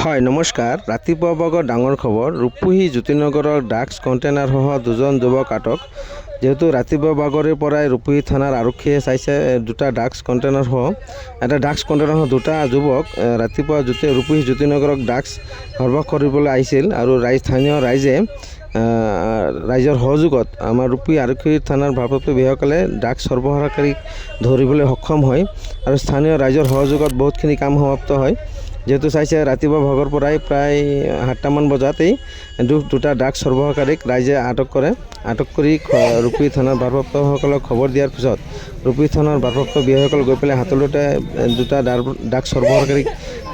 হয় নমস্কাৰ। ৰাতিপুৱা ভাগৰ ডাঙৰ খবৰ ৰূপহী জ্যোতিনগৰৰ ড্ৰাগছ কণ্টেইনাৰসহ দুজন যুৱক আটক। যেহেতু ৰাতিপুৱা ভাগৰে পৰাই ৰূপহী থানাৰ আৰক্ষীয়ে চাইছে দুটা ড্ৰাগছ কণ্টেইনাৰসহ দুটা যুৱক ৰাতিপুৱা ৰূপহী জ্যোতিনগৰক ড্ৰাগছ সৰবৰাহ কৰিবলৈ আহিছিল আৰু স্থানীয় ৰাইজৰ সহযোগত আমাৰ ৰূপহী আৰক্ষী থানাৰ ভাৰপ্ৰাপ্ত বিষয়াসকলে ড্ৰাগছ সৰবৰাহকাৰীক ধৰিবলৈ সক্ষম হয় আৰু স্থানীয় ৰাইজৰ সহযোগত বহুতখিনি কাম সমাপ্ত হয়। যেহেতু চাইছে ৰাতিপুৱা ভাগৰ পৰাই প্ৰায় 7টামান বজাতেই দুটা ড্ৰাগছ সৰবৰাহকাৰীক ৰাইজে আটক কৰি ৰূপহী থানাৰ ভাৰপ্ৰাপ্তসকলক খবৰ দিয়াৰ পিছত ৰূপহী থানাৰ ভাৰপ্ৰাপ্ত বিষয়াসকল গৈ পেলাই হাতলতে দুটা ড্ৰাগছ সৰবৰাহকাৰীক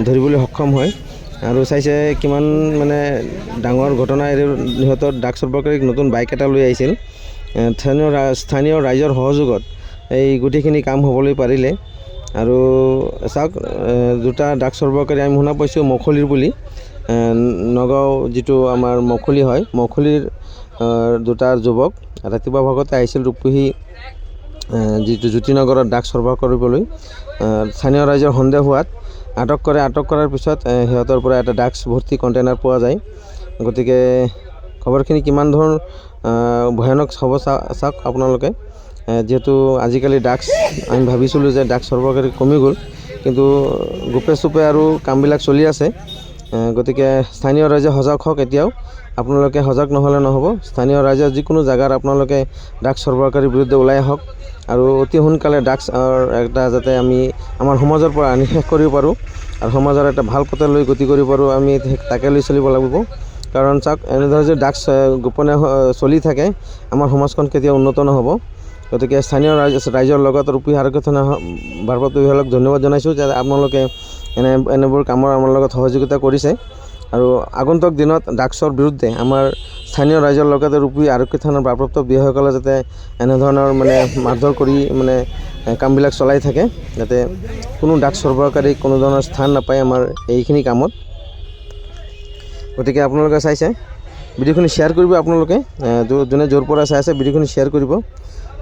ধৰিবলৈ সক্ষম হয় আৰু চাইছে কিমান ডাঙৰ ঘটনা। সিহঁতৰ ড্ৰাগছ সৰবৰাহকাৰীক নতুন বাইক এটা লৈ আহিছিল। স্থানীয় ৰাইজৰ সহযোগত এই গোটেইখিনি কাম হ'বলৈ পাৰিলে আৰু চাওক দুটা ড্ৰাগছ সৰবৰাহকাৰী আমি শুনা পাইছোঁ মখলিৰ বুলি, নগাঁও যিটো আমাৰ মখলি হয়, মখলিৰ দুটা যুৱক ৰাতিপুৱা ভাগতে আহিছিল ৰূপহী যিটো জ্যোতিনগৰত ড্ৰাগছ সৰবৰাহ কৰিবলৈ। স্থানীয় ৰাইজৰ সন্দেহ হোৱাত আটক কৰাৰ পিছত সিহঁতৰ পৰা এটা ড্ৰাগছ ভৰ্তি কণ্টেইনাৰ পোৱা যায়। গতিকে খবৰখিনি কিমান ধৰণৰ ভয়ানক হ'ব চাওক আপোনালোকে। যেহেতু আজিকালি ড্ৰাগছ আমি ভাবিছিলোঁ যে ড্ৰাগছ সৰবৰাহকাৰী কমি গ'ল, কিন্তু গোপে চুপে আৰু কামবিলাক চলি আছে। গতিকে স্থানীয় ৰাইজে সজাগ হওক। এতিয়াও আপোনালোকে সজাগ নহ'লে নহ'ব। স্থানীয় ৰাইজে যিকোনো জাগাত আপোনালোকে ড্ৰাগছ সৰবৰাহকাৰীৰ বিৰুদ্ধে ওলাই আহক আৰু অতি সোনকালে ড্ৰাগছৰ এটা যাতে আমি আমাৰ সমাজৰ পৰা নিশেষ কৰিব পাৰোঁ আৰু সমাজৰ এটা ভাল পথে লৈ গতি কৰিব পাৰোঁ, আমি তাকে লৈ চলিব লাগিব। কাৰণ চাওক এনেদৰে যদি ড্ৰাগছ গোপনে চলি থাকে আমাৰ সমাজখন কেতিয়াও উন্নত নহ'ব। গতিকে স্থানীয় ৰাইজৰ লগত ৰূপহী আৰক্ষী থানাৰ ভাৰপ্ৰাপ্ত বিষয়াক ধন্যবাদ জনাইছোঁ যে আপোনালোকে এনেবোৰ কামৰ আমাৰ লগত সহযোগিতা কৰিছে আৰু আগন্তুক দিনত ড্ৰাগছৰ বিৰুদ্ধে আমাৰ স্থানীয় ৰাইজৰ লগতে ৰূপহী আৰক্ষী থানাৰ ভাৰপ্ৰাপ্ত বিষয়াসকলে যাতে এনেধৰণৰ মাৰধৰ কৰি কামবিলাক চলাই থাকে, যাতে কোনো ড্ৰাগছ সৰবৰাহকাৰী কোনো ধৰণৰ স্থান নাপায় আমাৰ এইখিনি কামত। গতিকে আপোনালোকে চাইছে ভিডিঅ'খিনি শ্বেয়াৰ কৰিব। আপোনালোকে যোনে য'ৰ পৰা চাই আছে ভিডিঅ'খিনি শ্বেয়াৰ কৰিব।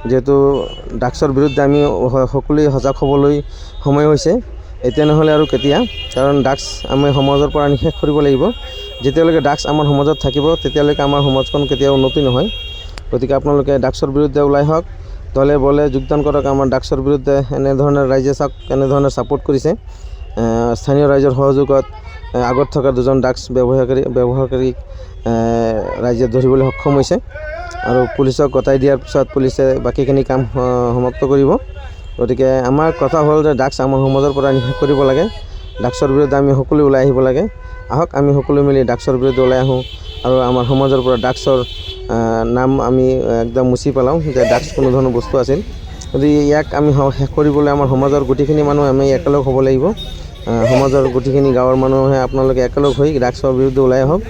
যিহেতু ড্ৰাগছৰ বিৰুদ্ধে আমি সকলোৱে সজাগ হ'বলৈ সময় হৈছে, এতিয়া নহ'লে আৰু কেতিয়া। কাৰণ ড্ৰাগছ আমি সমাজৰ পৰা নিশেষ কৰিব লাগিব। যেতিয়ালৈকে ড্ৰাগছ আমাৰ সমাজত থাকিব তেতিয়ালৈকে আমাৰ সমাজখন কেতিয়াও উন্নতি নহয়। গতিকে আপোনালোকে ড্ৰাগছৰ বিৰুদ্ধে ওলাই হওক, দলে বলে যোগদান কৰক আমাৰ ড্ৰাগছৰ বিৰুদ্ধে। এনেধৰণৰ ৰাইজে চাওক কেনেধৰণে ছাপোৰ্ট কৰিছে। স্থানীয় ৰাইজৰ সহযোগত আগত থকা দুজন ড্ৰাগছ ব্যৱহাৰকাৰীক ৰাইজে ধৰিবলৈ সক্ষম হৈছে আৰু পুলিচক গতাই দিয়াৰ পিছত পুলিচে বাকীখিনি কাম সমাপ্ত কৰিব। গতিকে আমাৰ কথা হ'ল যে ড্ৰাগছ আমাৰ সমাজৰ পৰা নিশেষ কৰিব লাগে। ড্ৰাগছৰ বিৰুদ্ধে আমি সকলোৱে ওলাই আহিব লাগে। আহক আমি সকলোৱে মিলি ড্ৰাগছৰ বিৰুদ্ধে ওলাই আহোঁ আৰু আমাৰ সমাজৰ পৰা ড্ৰাগছৰ নাম আমি একদম মুচি পেলাওঁ যে ড্ৰাগছ কোনো ধৰণৰ বস্তু আছিল। গতিকে ইয়াক আমি শেষ কৰিবলৈ আমাৰ সমাজৰ গোটেইখিনি মানুহ আমি একেলগ হ'ব লাগিব। সমাজৰ গোটেইখিনি গাঁৱৰ মানুহে আপোনালোকে একেলগ হৈ ড্ৰাগছৰ বিৰুদ্ধে ওলাই আহক।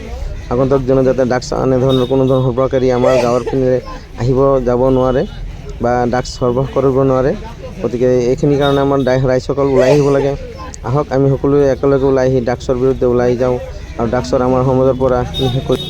আগন্তুক দিনত যাতে ড্ৰাগছ এনেধৰণৰ কোনো ধৰণৰ সৰবৰাহকাৰী আমাৰ গাঁৱৰ পিনে আহিব যাব নোৱাৰে বা ড্ৰাগছ সৰবৰাহ কৰিব নোৱাৰে। গতিকে এইখিনি কাৰণে আমাৰ ৰাইজসকল ওলাই আহিব লাগে। আহক আমি সকলোৱে একেলগে ওলাই আহি ড্ৰাগছৰ বিৰুদ্ধে ওলাই যাওঁ আৰু ড্ৰাগছৰ আমাৰ সমাজৰ পৰা নিশেষ কৰি